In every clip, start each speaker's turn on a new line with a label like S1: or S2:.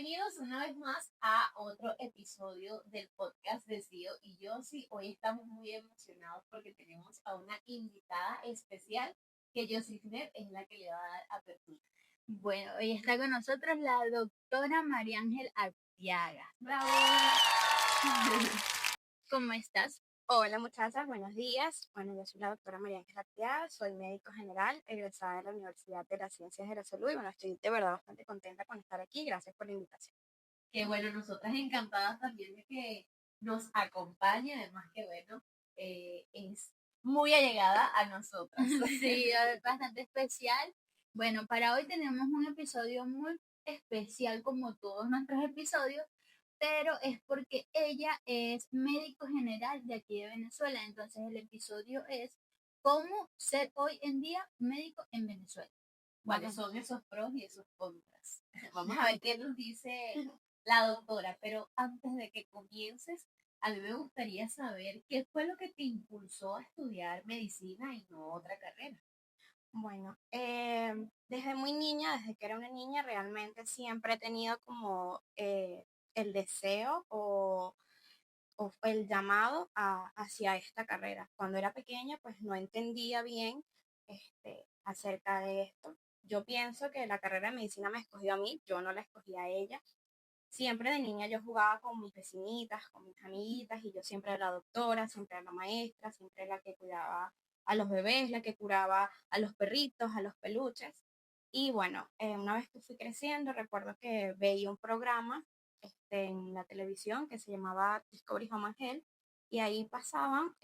S1: Bienvenidos una vez más a otro episodio del podcast de Cío y Josie. Hoy estamos muy emocionados porque tenemos a una invitada especial que Josie es la que le va a dar apertura.
S2: Bueno, hoy está con nosotros la doctora María Ángel Arteaga.
S1: ¡Bravo!
S2: ¿Cómo estás?
S3: Hola muchachas, buenos días. Bueno, yo soy la doctora María Ángel Arteaga, soy médico general, egresada de la Universidad de las Ciencias de la Salud y bueno, estoy de verdad bastante contenta con estar aquí. Gracias por la invitación.
S1: Que bueno, nosotras encantadas también de que nos acompañe, además que bueno, es muy allegada a nosotras.
S2: Sí, bastante especial. Bueno, para hoy tenemos un episodio muy especial como todos nuestros episodios, pero es porque ella es médico general de aquí de Venezuela. Entonces el episodio es cómo ser hoy en día médico en Venezuela.
S1: ¿Cuáles son esos pros y esos contras? Vamos a ver qué nos dice la doctora, pero antes de que comiences, a mí me gustaría saber qué fue lo que te impulsó a estudiar medicina y no otra carrera.
S3: Bueno, desde muy niña, desde que era una niña, realmente siempre he tenido como el deseo o el llamado hacia esta carrera. Cuando era pequeña, pues no entendía bien acerca de esto. Yo pienso que la carrera de medicina me escogió a mí, yo no la escogí a ella. Siempre de niña yo jugaba con mis vecinitas, con mis amiguitas, y yo siempre era la doctora, siempre era la maestra, siempre era la que cuidaba a los bebés, la que curaba a los perritos, a los peluches. Y bueno, una vez que fui creciendo, recuerdo que veía un programa en la televisión que se llamaba Discovery Home and Health, y ahí pasaban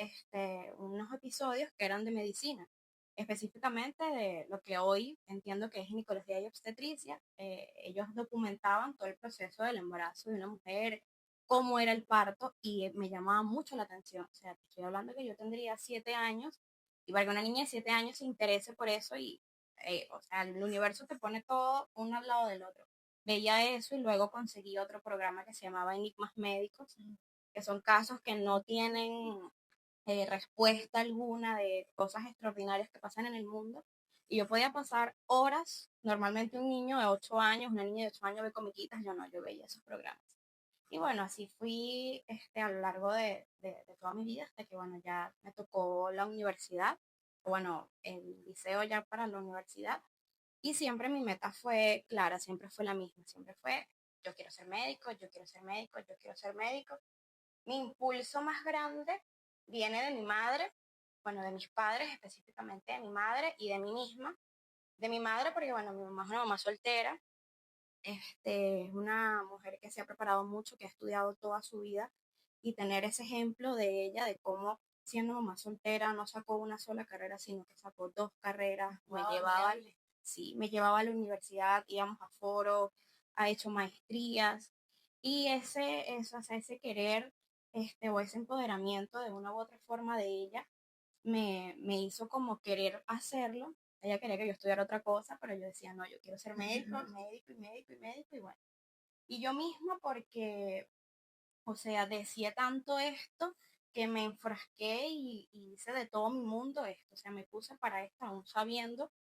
S3: unos episodios que eran de medicina, específicamente de lo que hoy entiendo que es ginecología y obstetricia. Ellos documentaban todo el proceso del embarazo de una mujer, cómo era el parto, y me llamaba mucho la atención. O sea, te estoy hablando que yo tendría 7 años, y para que una niña de 7 años se interese por eso, y o sea, el universo te pone todo uno al lado del otro. Veía eso y luego conseguí otro programa que se llamaba Enigmas Médicos, que son casos que no tienen respuesta alguna de cosas extraordinarias que pasan en el mundo. Y yo podía pasar horas, normalmente un niño de 8 años, una niña de 8 años ve comiquitas, yo no, yo veía esos programas. Y bueno, así fui a lo largo de toda mi vida hasta que bueno, ya me tocó la universidad, o bueno, el liceo ya para la universidad. Y siempre mi meta fue clara, siempre fue la misma, siempre fue, yo quiero ser médico, yo quiero ser médico, yo quiero ser médico. Mi impulso más grande viene de mi madre, bueno, de mis padres, específicamente de mi madre y de mí misma. De mi madre porque, bueno, mi mamá es una mamá soltera, es una mujer que se ha preparado mucho, que ha estudiado toda su vida, y tener ese ejemplo de ella, de cómo siendo mamá soltera no sacó una sola carrera, sino que sacó 2 carreras, me llevaba a la universidad, íbamos a foros, ha hecho maestrías, y o sea, ese querer o ese empoderamiento de una u otra forma de ella me hizo como querer hacerlo. Ella quería que yo estudiara otra cosa, pero yo decía, no, yo quiero ser médico, médico y médico y médico y bueno. Y yo misma porque, o sea, decía tanto esto que me enfrasqué y hice de todo mi mundo esto. O sea, me puse para esto aún sabiendo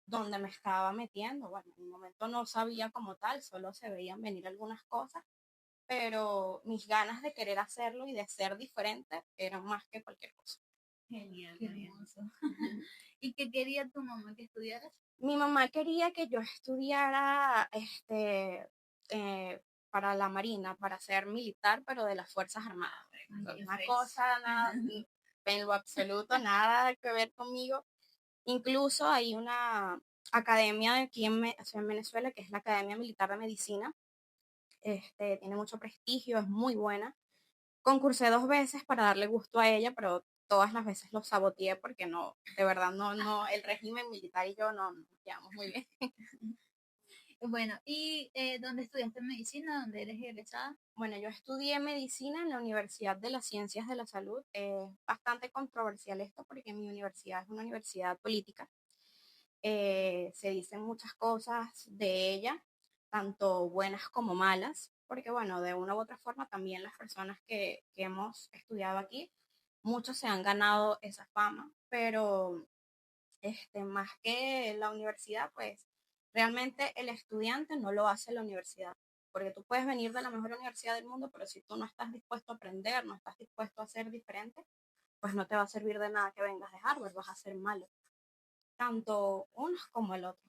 S3: dónde me estaba metiendo. Bueno, en un momento no sabía como tal, solo se veían venir algunas cosas, pero mis ganas de querer hacerlo y de ser diferente eran más que cualquier cosa.
S1: Genial,
S2: Qué hermoso. ¿Y qué quería tu mamá que estudiaras?
S3: Mi mamá quería que yo estudiara para la Marina, para ser militar, pero de las Fuerzas Armadas. Una cosa, nada, en lo absoluto, nada que ver conmigo. Incluso hay una academia aquí en Venezuela, que es la Academia Militar de Medicina. Tiene mucho prestigio, es muy buena. Concursé 2 veces para darle gusto a ella, pero todas las veces lo saboteé porque no, de verdad, no, el régimen militar y yo no nos llevamos muy bien.
S2: Bueno, ¿y dónde estudiaste medicina? ¿Dónde eres egresada?
S3: Bueno, yo estudié medicina en la Universidad de las Ciencias de la Salud. Es bastante controversial esto porque mi universidad es una universidad política. Se dicen muchas cosas de ella, tanto buenas como malas, porque bueno, de una u otra forma también las personas que hemos estudiado aquí, muchos se han ganado esa fama, pero más que la universidad, pues realmente el estudiante no lo hace la universidad, porque tú puedes venir de la mejor universidad del mundo, pero si tú no estás dispuesto a aprender, no estás dispuesto a ser diferente, pues no te va a servir de nada que vengas de Harvard, vas a ser malo, tanto unos como el otro.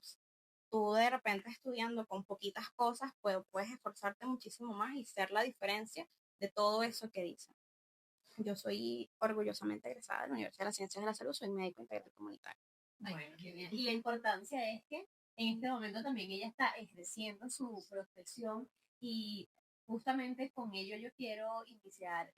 S3: Tú de repente estudiando con poquitas cosas, pues puedes esforzarte muchísimo más y ser la diferencia de todo eso que dicen. Yo soy orgullosamente egresada de la Universidad de las Ciencias de la Salud, soy médico integral comunitario.
S1: Bueno, qué bien. Y la importancia es que en este momento también ella está ejerciendo su profesión y justamente con ello yo quiero iniciar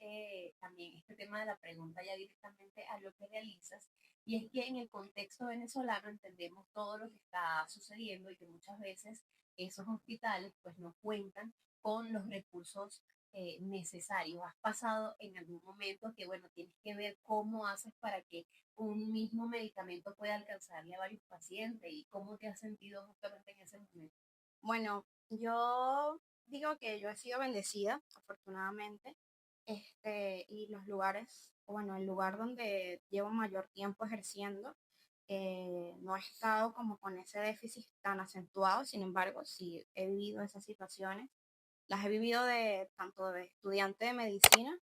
S1: también este tema de la pregunta ya directamente a lo que realizas. Y es que en el contexto venezolano entendemos todo lo que está sucediendo y que muchas veces esos hospitales pues no cuentan con los recursos necesarios. ¿Has pasado en algún momento que, bueno, tienes que ver cómo haces para que un mismo medicamento puede alcanzarle a varios pacientes y cómo te has sentido justamente en ese momento?
S3: Bueno, yo digo que yo he sido bendecida, afortunadamente, y los lugares, bueno, el lugar donde llevo mayor tiempo ejerciendo, no he estado como con ese déficit tan acentuado, sin embargo, sí he vivido esas situaciones, las he vivido de tanto de estudiante de medicina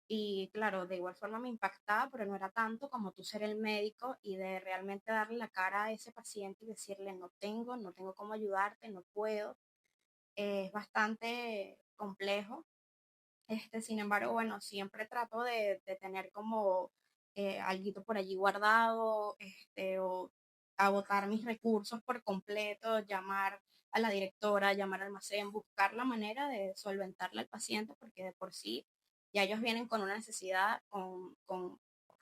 S3: y claro, de igual forma me impactaba, pero no era tanto como tú ser el médico y de realmente darle la cara a ese paciente y decirle no tengo cómo ayudarte, no puedo. Es bastante complejo. Sin embargo, bueno, siempre trato de tener como alguito por allí guardado, o agotar mis recursos por completo, llamar a la directora, llamar al almacén, buscar la manera de solventarle al paciente, porque de por sí ya ellos vienen con una necesidad, o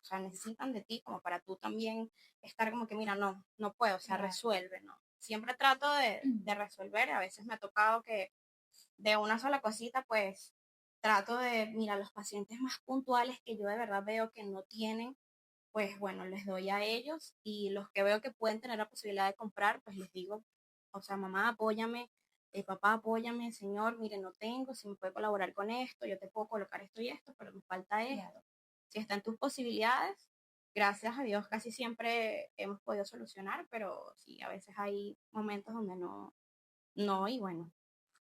S3: sea, necesitan de ti como para tú también estar como que, mira, no puedo, o sea,
S1: Claro.
S3: resuelve, ¿no? Siempre trato de resolver, a veces me ha tocado que de una sola cosita, pues trato de, mira, los pacientes más puntuales que yo de verdad veo que no tienen, pues bueno, les doy a ellos y los que veo que pueden tener la posibilidad de comprar, pues les digo, o sea, mamá, apóyame, papá, apóyame, señor, mire, no tengo, si me puede colaborar con esto, yo te puedo colocar esto y esto, pero me falta esto.
S1: Claro.
S3: Si está en tus posibilidades, gracias a Dios casi siempre hemos podido solucionar, pero sí, a veces hay momentos donde no, y bueno,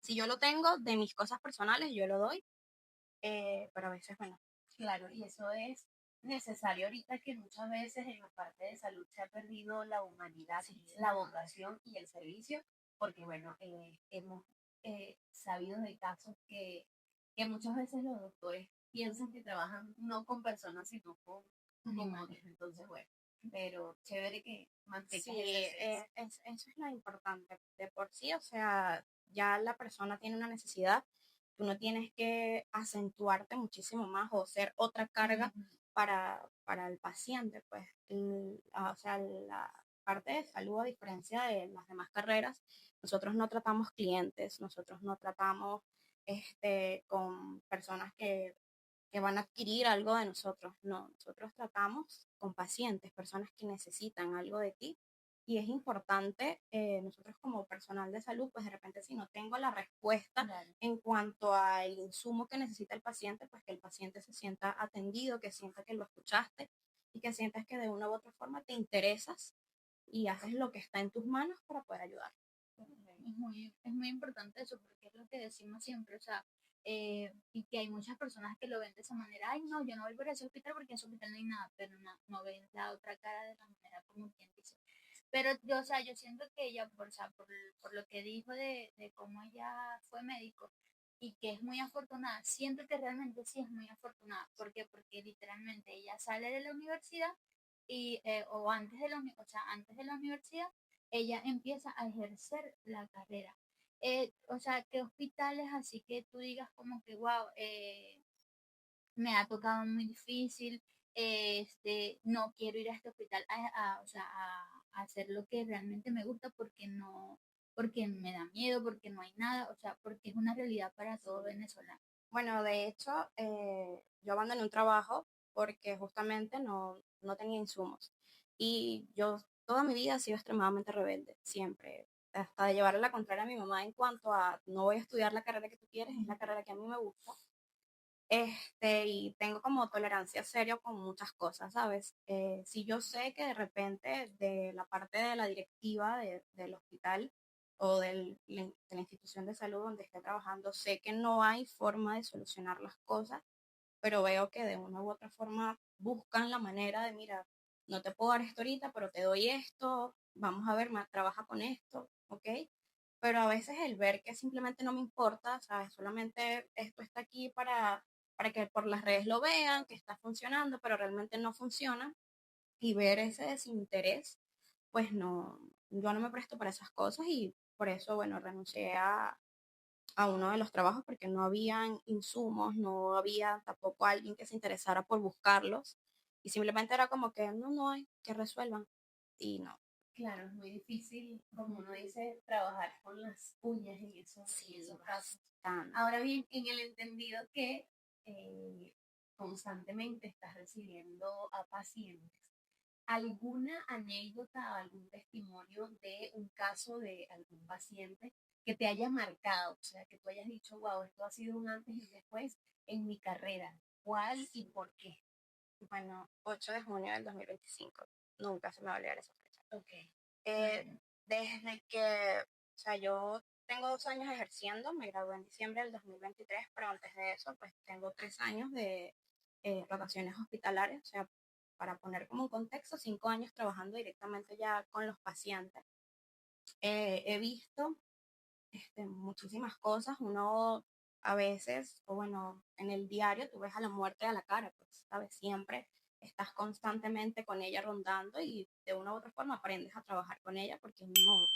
S3: si yo lo tengo de mis cosas personales, yo lo doy, pero a veces, bueno.
S1: Claro, y eso es necesario ahorita que muchas veces en la parte de salud se ha perdido la humanidad,
S3: Sí.
S1: la vocación y el servicio, porque bueno, hemos sabido de casos que muchas veces los doctores piensan que trabajan no con personas, sino con otros. Entonces, bueno, pero chévere que mantengas
S3: Sí,
S1: esa esencia.
S3: eso es lo importante. De por sí, o sea, ya la persona tiene una necesidad, tú no tienes que acentuarte muchísimo más o ser otra carga
S1: Ujú.
S3: para el paciente, pues, o sea, la parte de salud, a diferencia de las demás carreras, nosotros no tratamos clientes, nosotros no tratamos con personas que van a adquirir algo de nosotros. No, nosotros tratamos con pacientes, personas que necesitan algo de ti. Y es importante, nosotros como personal de salud, pues de repente si no tengo la respuesta
S1: Claro.
S3: en cuanto al insumo que necesita el paciente, pues que el paciente se sienta atendido, que sienta que lo escuchaste y que sientas que de una u otra forma te interesas y haces lo que está en tus manos para poder ayudar.
S2: Es muy importante eso, porque es lo que decimos siempre, o sea, y que hay muchas personas que lo ven de esa manera, ay, no, yo no voy por ese hospital porque en ese hospital no hay nada, pero no ven la otra cara de la manera como quien dice. Pero yo, o sea, yo siento que ella, o sea, por lo que dijo de cómo ella fue médico y que es muy afortunada, siento que realmente sí es muy afortunada. ¿Por qué? Porque literalmente ella sale de la universidad y, o antes de o sea, antes de la universidad, ella empieza a ejercer la carrera. O sea, ¿qué hospitales así que tú digas como que, wow, me ha tocado muy difícil, no quiero ir a este hospital o sea, a hacer lo que realmente me gusta porque me da miedo, porque no hay nada, o sea, porque es una realidad para todo venezolano.
S3: Bueno, de hecho, yo abandoné un trabajo porque justamente no tenía insumos. Y yo toda mi vida he sido extremadamente rebelde, siempre. Hasta de llevarle la contraria a mi mamá en cuanto a no voy a estudiar la carrera que tú quieres, es la carrera que a mí me gusta. Y tengo como tolerancia serio con muchas cosas, ¿sabes? Si yo sé que de repente de la parte de la directiva del hospital o de la institución de salud donde esté trabajando, sé que no hay forma de solucionar las cosas, pero veo que de una u otra forma buscan la manera de, mira, no te puedo dar esto ahorita, pero te doy esto, vamos a ver, trabaja con esto, ¿ok? Pero a veces el ver que simplemente no me importa, ¿sabes? Solamente esto está aquí para que por las redes lo vean, que está funcionando, pero realmente no funciona, y ver ese desinterés, pues no, yo no me presto para esas cosas y por eso, bueno, renuncié a uno de los trabajos porque no habían insumos, no había tampoco alguien que se interesara por buscarlos y simplemente era como que no hay, que resuelvan y no.
S1: Claro, es muy difícil, como uno dice, trabajar con las uñas en
S3: Sí,
S1: en esos casos.
S3: bastante.
S1: Ahora bien, en el entendido que constantemente estás recibiendo a pacientes, ¿alguna anécdota o algún testimonio de un caso de algún paciente que te haya marcado? O sea, que tú hayas dicho, wow, esto ha sido un antes y después en mi carrera. ¿Cuál y por qué?
S3: Bueno, 8 de junio del 2025, nunca se me va a olvidar esa fecha.
S1: Ok.
S3: Desde que, o sea, yo tengo 2 años ejerciendo, me gradué en diciembre del 2023, pero antes de eso, pues tengo 3 años de rotaciones hospitalarias, o sea, para poner como un contexto, 5 años trabajando directamente ya con los pacientes. He visto muchísimas cosas, uno a veces, o bueno, en el diario tú ves a la muerte a la cara, pues, ¿sabes? Siempre estás constantemente con ella rondando y de una u otra forma aprendes a trabajar con ella porque ni modo.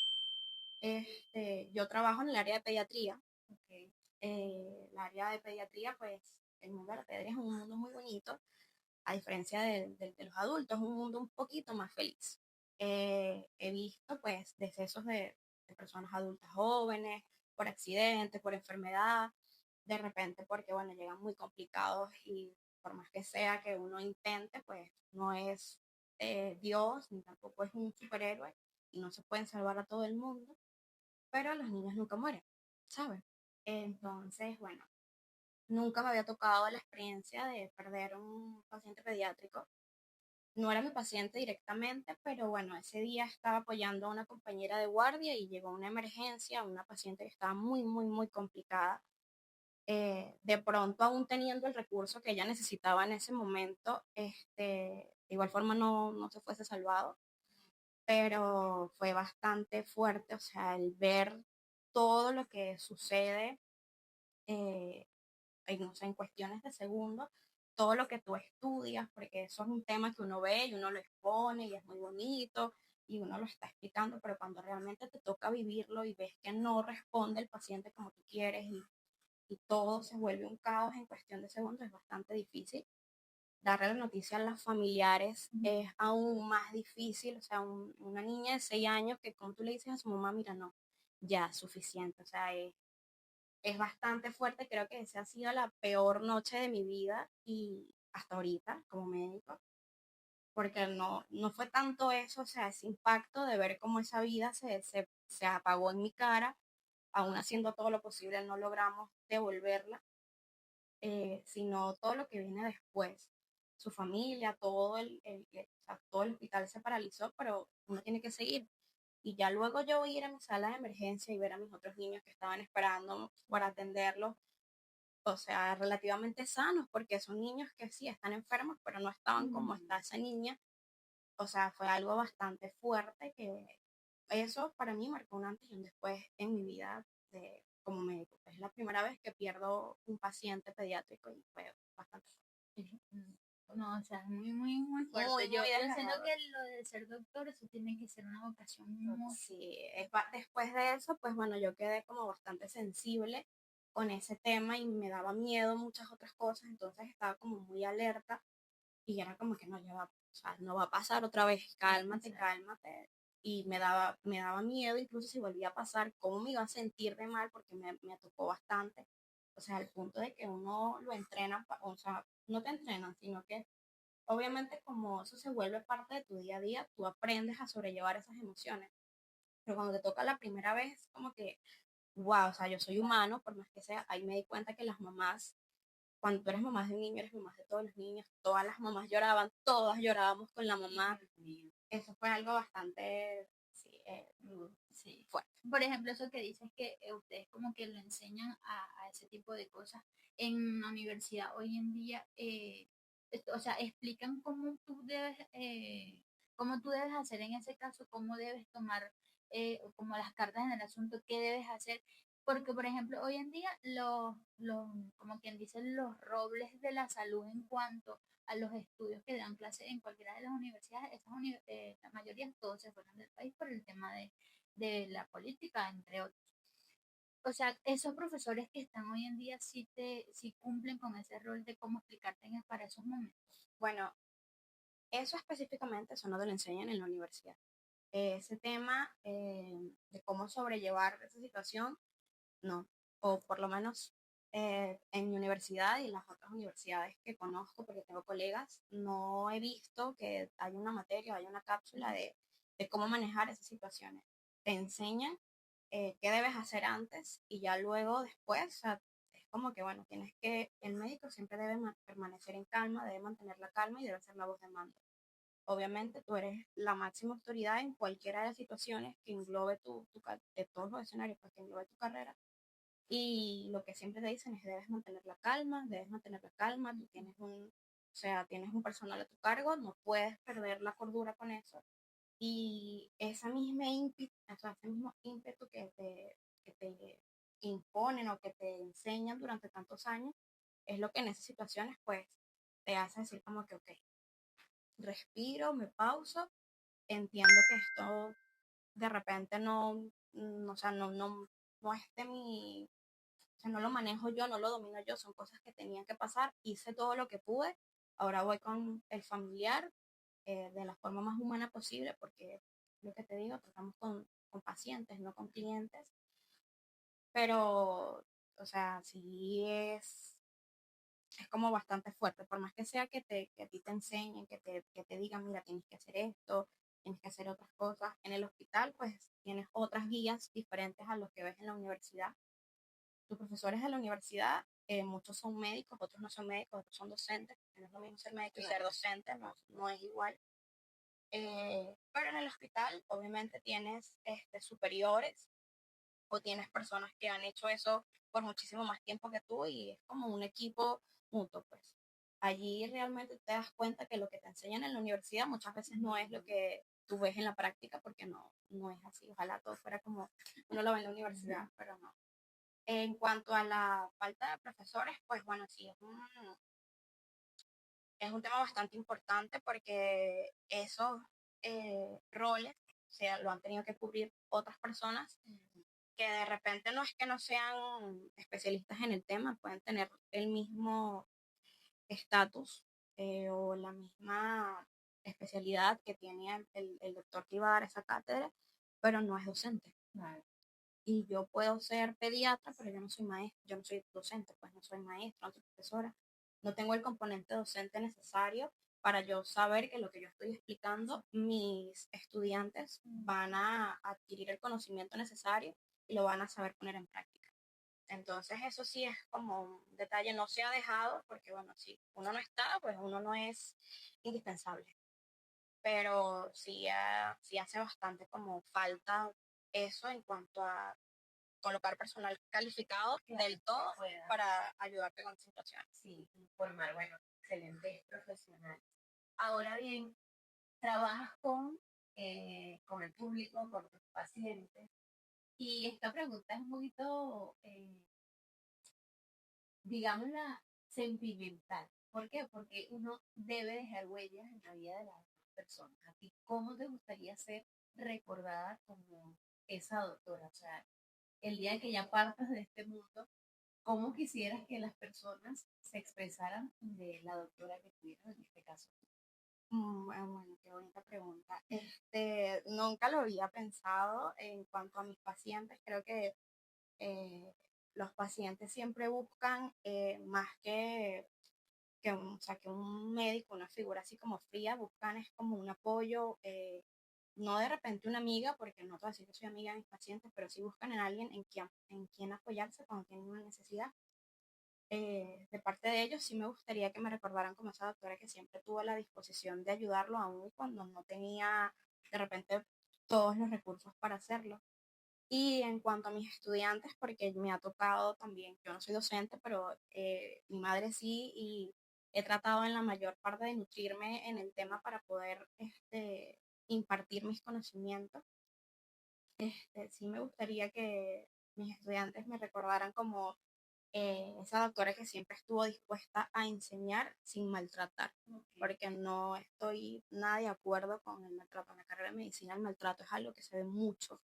S3: Yo trabajo en el área de pediatría.
S1: Ok.
S3: El área de pediatría, pues, el mundo de la pediatría es un mundo muy bonito, a diferencia de los adultos, es un mundo un poquito más feliz. He visto, pues, decesos de personas adultas jóvenes, por accidente, por enfermedad, de repente porque, bueno, llegan muy complicados y por más que sea que uno intente, pues, no es Dios, ni tampoco es un superhéroe, y no se pueden salvar a todo el mundo, pero los niños nunca mueren, ¿sabes? Entonces, bueno, nunca me había tocado la experiencia de perder un paciente pediátrico. No era mi paciente directamente, pero bueno, ese día estaba apoyando a una compañera de guardia y llegó una emergencia, una paciente que estaba muy complicada. De pronto, aún teniendo el recurso que ella necesitaba en ese momento, de igual forma no se fuese salvado, pero fue bastante fuerte, o sea, el ver todo lo que sucede eh, o sea, en cuestiones de segundos, todo lo que tú estudias, porque eso es un tema que uno ve y uno lo expone y es muy bonito y uno lo está explicando, pero cuando realmente te toca vivirlo y ves que no responde el paciente como tú quieres y todo se vuelve un caos en cuestión de segundos, es bastante difícil. Darle la noticia a los familiares es aún más difícil, o sea, una niña de 6 años que como tú le dices a su mamá, mira, no, ya, suficiente, o sea, es bastante fuerte, creo que esa ha sido la peor noche de mi vida y hasta ahorita como médico, porque no fue tanto eso, o sea, ese impacto de ver cómo esa vida se apagó en mi cara, aún haciendo todo lo posible no logramos devolverla, sino todo lo que viene después. Su familia, o sea, todo el hospital se paralizó, pero uno tiene que seguir. Y ya luego yo ir a mi sala de emergencia y ver a mis otros niños que estaban esperando para atenderlos, o sea, relativamente sanos, porque son niños que sí están enfermos, pero no estaban como está esa niña. O sea, fue algo bastante fuerte que eso para mí marcó un antes y un después en mi vida como médico. Es la primera vez que pierdo un paciente pediátrico y fue bastante fuerte.
S2: No, o sea, es muy fuerte.
S3: Muy,
S2: Yo
S3: muy
S2: siento
S3: desgarrador.
S2: que lo de ser doctor, eso tiene que ser una vocación muy...
S3: Sí, después de eso, pues bueno, yo quedé como bastante sensible con ese tema y me daba miedo muchas otras cosas, entonces estaba como muy alerta y era como que no, ya va, o sea, no va a pasar otra vez, cálmate, cálmate. Y me daba miedo, incluso si volvía a pasar, cómo me iba a sentir de mal, porque me tocó bastante. O sea, al punto de que uno lo entrena, o sea, no te entrenan, sino que obviamente como eso se vuelve parte de tu día a día, tú aprendes a sobrellevar esas emociones. Pero cuando te toca la primera vez, como que, wow, o sea, yo soy humano, por más que sea, ahí me di cuenta que las mamás, cuando tú eres mamá de un niño, eres mamá de todos los niños, todas las mamás lloraban, todas llorábamos con la mamá. Eso fue algo bastante, sí,
S2: Sí.
S3: fuerte.
S2: Por ejemplo, eso que dices que ustedes como que lo enseñan a ese tipo de cosas en la universidad hoy en día, o sea, explican cómo tú debes hacer en ese caso, cómo debes tomar como las cartas en el asunto, qué debes hacer. Porque, por ejemplo, hoy en día como quien dice, los robles de la salud en cuanto a los estudios que dan clases en cualquiera de las universidades, la mayoría todos se fueron del país por el tema de la política, entre otros. O sea, esos profesores que están hoy en día sí cumplen con ese rol de cómo explicarte para esos momentos.
S3: Bueno, eso específicamente, eso no te lo enseñan en la universidad. Ese tema de cómo sobrellevar esa situación, no. O por lo menos en mi universidad y las otras universidades que conozco, porque tengo colegas, no he visto que hay una materia, hay una cápsula de cómo manejar esas situaciones. Te enseñan qué debes hacer antes y ya luego después, o sea, es como que, bueno, el médico siempre debe permanecer en calma, debe mantener la calma y debe ser la voz de mando. Obviamente tú eres la máxima autoridad en cualquiera de las situaciones que englobe de todos los escenarios, pues, que englobe tu carrera. Y lo que siempre te dicen es debes mantener la calma, tú o sea, tienes un personal a tu cargo, no puedes perder la cordura con eso. Y o sea, ese mismo ímpetu que te imponen o que te enseñan durante tantos años, es lo que en esas situaciones pues te hace decir como que, ok, respiro, me pauso, entiendo que esto de repente o sea, no es de mi, o sea, no lo manejo yo, no lo domino yo, son cosas que tenían que pasar, hice todo lo que pude, ahora voy con el familiar de la forma más humana posible, porque lo que te digo, tratamos con pacientes, no con clientes, pero, o sea, sí es como bastante fuerte, por más que sea que a ti te enseñen, que te digan, mira, tienes que hacer esto, tienes que hacer otras cosas. En el hospital, pues tienes otras guías diferentes a los que ves en la universidad. Tus profesores de la universidad, muchos son médicos, otros no son médicos, otros son docentes. No es lo mismo ser médico y ser docente, no es igual. Pero en el hospital, obviamente, tienes superiores o tienes personas que han hecho eso por muchísimo más tiempo que tú y es como un equipo mutuo, pues. Allí realmente te das cuenta que lo que te enseñan en la universidad muchas veces no es lo que tú ves en la práctica, porque no es así. Ojalá todo fuera como uno lo ve en la universidad, pero no. En cuanto a la falta de profesores, pues bueno, sí, es un tema bastante importante porque esos roles lo han tenido que cubrir otras personas que de repente no es que no sean especialistas en el tema, pueden tener el mismo estatus o la misma especialidad que tenía el doctor que iba a dar esa cátedra, pero no es docente.
S1: Vale.
S3: Y yo puedo ser pediatra, pero yo no soy maestra, yo no soy docente, pues no soy maestra, no soy profesora. No tengo el componente docente necesario para yo saber que lo que yo estoy explicando, mis estudiantes van a adquirir el conocimiento necesario y lo van a saber poner en práctica. Entonces eso sí es como un detalle, no se ha dejado, porque bueno, si uno no está, pues uno no es indispensable. Pero sí hace bastante como falta eso en cuanto a colocar personal calificado del todo para ayudarte con situaciones.
S1: Sí, informar, bueno, excelente profesional. Ahora bien, trabajas con el público, con tus pacientes, y esta pregunta es un poquito, digámosla, sentimental. ¿Por qué? Porque uno debe dejar huellas en la vida de las personas. ¿A ti cómo te gustaría ser recordada como esa doctora? O sea, el día que ya partas de este mundo, ¿cómo quisieras que las personas se expresaran de la doctora que tuvieron en este caso?
S3: Bueno, qué bonita pregunta. Nunca lo había pensado en cuanto a mis pacientes. Creo que eh, los pacientes siempre buscan más o sea, que un médico, una figura así como fría, buscan es como un apoyo, no de repente una amiga, porque no te voy a decir que soy amiga de mis pacientes, pero sí buscan en alguien en quien apoyarse cuando tienen una necesidad. De parte de ellos, sí me gustaría que me recordaran como esa doctora que siempre tuvo la disposición de ayudarlo, aún cuando no tenía de repente todos los recursos para hacerlo. Y en cuanto a mis estudiantes, porque me ha tocado también, yo no soy docente, pero mi madre sí, y he tratado en la mayor parte de nutrirme en el tema para poder impartir mis conocimientos. Sí me gustaría que mis estudiantes me recordaran como esa doctora que siempre estuvo dispuesta a enseñar sin maltratar, porque no estoy nada de acuerdo con el maltrato. En la carrera de medicina el maltrato es algo que se ve mucho,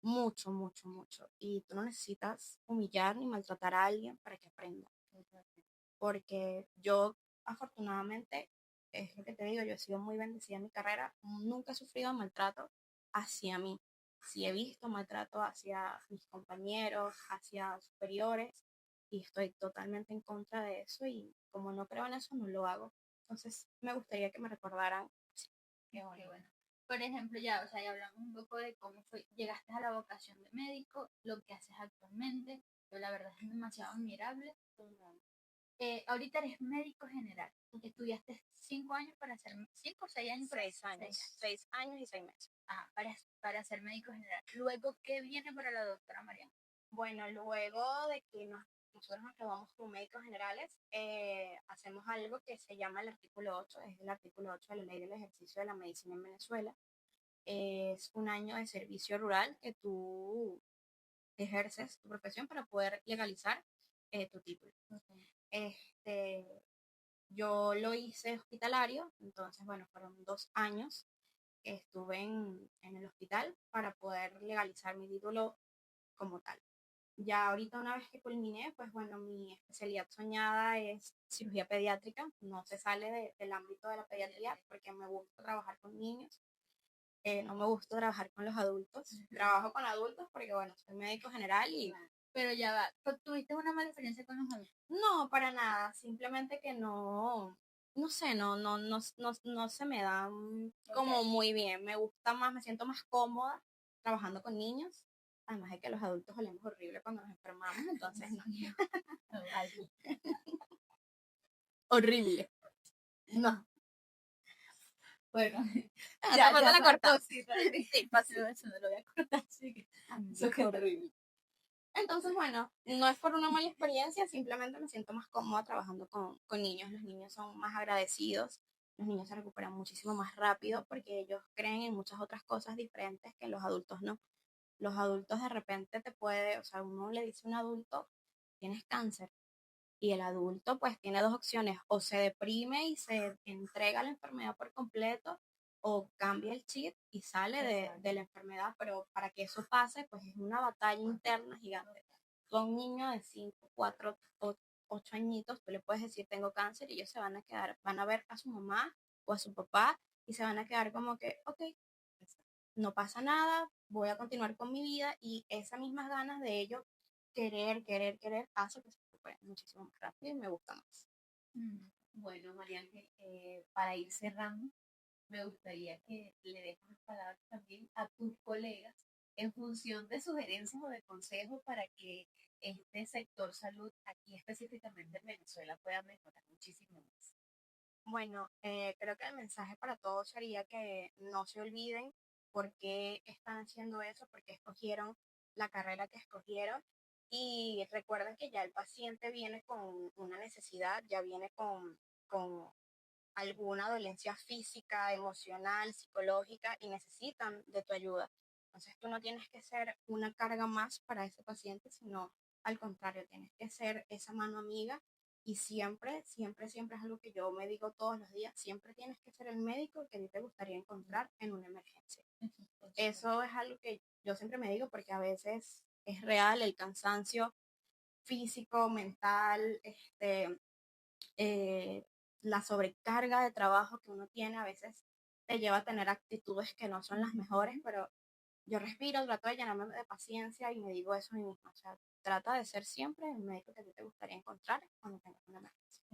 S3: mucho, mucho, mucho. Y tú no necesitas humillar ni maltratar a alguien para que aprenda. Porque yo, afortunadamente, es lo que te digo, yo he sido muy bendecida en mi carrera, nunca he sufrido maltrato hacia mí. Sí he visto maltrato hacia mis compañeros, hacia superiores, y estoy totalmente en contra de eso, y como no creo en eso, no lo hago. Entonces, me gustaría que me recordaran.
S2: Qué bueno. Por ejemplo, ya, o sea, ya hablamos un poco de cómo fue, llegaste a la vocación de médico, lo que haces actualmente, pero la verdad es demasiado admirable. Ahorita eres médico general, estudiaste 5 años para ser, 5 o 6 años.
S3: 6 años, 6 años y 6 meses.
S2: Ajá, para ser médico general. Luego, ¿qué viene para la doctora Mariana?
S3: Bueno, luego de que nosotros nos graduamos como médicos generales, hacemos algo que se llama el artículo 8, es el artículo 8 de la ley del ejercicio de la medicina en Venezuela. Es un año de servicio rural que tú ejerces tu profesión para poder legalizar tu título. Este, yo lo hice hospitalario, entonces, bueno, fueron 2 años que estuve en el hospital para poder legalizar mi título como tal. Ya ahorita una vez que culminé, pues bueno, mi especialidad soñada es cirugía pediátrica. No se sale del ámbito de la pediatría porque me gusta trabajar con niños. No me gusta trabajar con los adultos. Trabajo con adultos porque bueno, soy médico general y...
S2: Pero ya va, ¿tuviste una mala experiencia con los adultos?
S3: No, para nada. Simplemente que no sé, no se me da como muy bien. Me gusta más, me siento más cómoda trabajando con niños. Además de que los adultos olemos horrible cuando nos enfermamos, entonces no. Horrible. No.
S2: Bueno,
S3: Ya la corta.
S2: Sí,
S3: fácil.
S2: eso no lo voy a cortar, así que
S3: Eso es horrible. Entonces, bueno, no es por una mala experiencia, simplemente me siento más cómoda trabajando con niños. Los niños son más agradecidos, los niños se recuperan muchísimo más rápido porque ellos creen en muchas otras cosas diferentes que los adultos no. Los adultos de repente te puede, o sea, uno le dice a un adulto, tienes cáncer, y el adulto pues tiene dos opciones, o se deprime y se entrega a la enfermedad por completo, o cambia el chip y sale de la enfermedad, pero para que eso pase pues es una batalla interna gigante. Tú a un niño de 5, 4, 8 añitos, tú le puedes decir tengo cáncer y ellos se van a quedar, van a ver a su mamá o a su papá y se van a quedar como que, ok, no pasa nada, voy a continuar con mi vida, y esas mismas ganas de ellos querer, hace que se recuperen muchísimo más rápido y me gusta más.
S1: Bueno, María Ángel, para ir cerrando, me gustaría que le dejes las palabras también a tus colegas en función de sugerencias o de consejos para que este sector salud aquí específicamente en Venezuela pueda mejorar muchísimo más.
S3: Bueno, creo que el mensaje para todos sería que no se olviden por qué están haciendo eso, por qué escogieron la carrera que escogieron, y recuerden que ya el paciente viene con una necesidad, ya viene con alguna dolencia física, emocional, psicológica, y necesitan de tu ayuda. Entonces tú no tienes que ser una carga más para ese paciente, sino al contrario, tienes que ser esa mano amiga, y siempre, siempre, siempre es algo que yo me digo todos los días, siempre tienes que ser el médico que a ti te gustaría encontrar en una emergencia. Eso es algo que yo siempre me digo porque a veces es real el cansancio físico, mental, eh, la sobrecarga de trabajo que uno tiene a veces te lleva a tener actitudes que no son las mejores, pero yo respiro, trato de llenarme de paciencia y me digo eso a mí misma. O sea, trata de ser siempre el médico que a ti te gustaría encontrar cuando tengas una emergencia.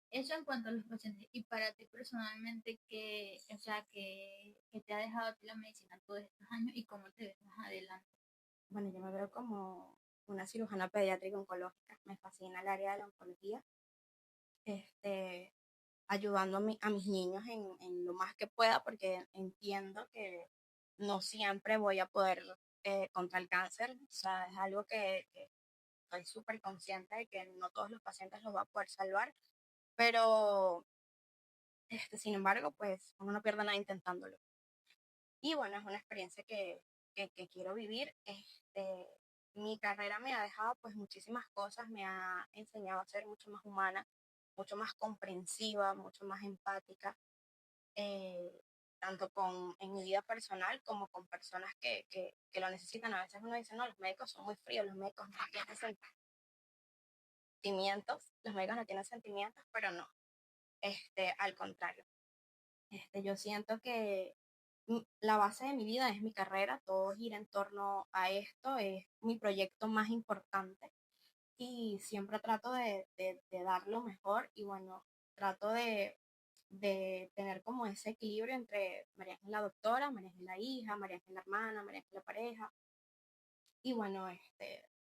S2: Eso en cuanto a los pacientes. Y para ti personalmente, o sea, que te ha dejado a ti la medicina todos estos años y cómo te ves más adelante?
S3: Bueno, yo me veo como una cirujana pediátrica oncológica. Me fascina el área de la oncología. Ayudando a mis niños en lo más que pueda, porque entiendo que no siempre voy a poder contra el cáncer. O sea, es algo que estoy súper consciente de que no todos los pacientes los va a poder salvar, pero sin embargo, pues uno no pierde nada intentándolo. Y bueno, es una experiencia que quiero vivir. Mi carrera me ha dejado pues muchísimas cosas, me ha enseñado a ser mucho más humana, mucho más comprensiva, mucho más empática, eh, tanto en mi vida personal como con personas que lo necesitan. A veces uno dice, no, los médicos son muy fríos, los médicos no tienen sentimientos, los médicos no tienen sentimientos, pero no, al contrario. Yo siento que la base de mi vida es mi carrera, todo gira en torno a esto, es mi proyecto más importante y siempre trato de dar lo mejor y bueno, trato de tener como ese equilibrio entre María Ángela doctora, María Ángela hija, María Ángela hermana, María Ángela pareja. Y bueno,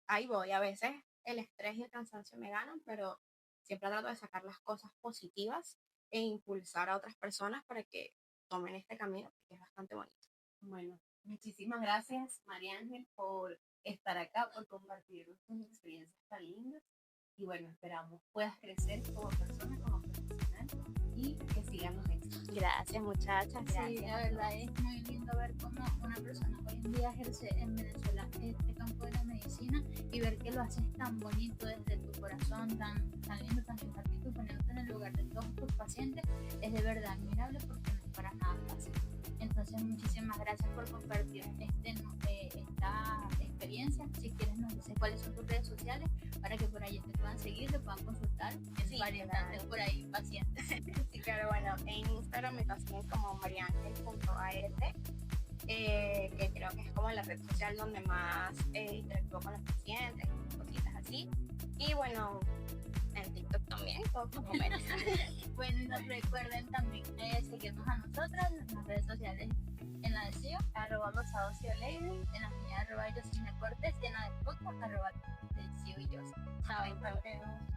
S3: ahí voy. A veces el estrés y el cansancio me ganan, pero siempre trato de sacar las cosas positivas e impulsar a otras personas para que tomen este camino, que es bastante bonito.
S1: Bueno, muchísimas gracias, María Ángel, por estar acá, por compartir tus experiencias tan lindas. Y bueno, esperamos puedas crecer como persona, como profesional y que sigan los éxitos.
S3: Gracias, muchachas.
S2: Sí, la verdad es muy lindo ver cómo una persona hoy en día ejerce en Venezuela este campo de la medicina y ver que lo haces tan bonito desde tu corazón, tan lindo, tan simpático y poniéndote en el lugar de todos tus pacientes es de verdad admirable porque no es para nada fácil. Entonces, muchísimas gracias por compartir esta experiencia. Si quieres, nos dices cuáles son tus redes sociales para que por ahí te puedan seguir, te puedan consultar.
S3: Sí,
S2: variantes por ahí pacientes.
S3: Sí, claro, bueno, en Instagram me consiguen como mariangel.art, que creo que es como la red social donde más interactúo con los pacientes, cositas así. Y bueno, en TikTok también, todos los momentos.
S2: Bueno, y nos recuerden también seguirnos a nosotras en las redes sociales, en la de CEO, @rosadocio_lady, en la mía @Yosina Cortés, y en la de podcast, @CEO y yo. Chao,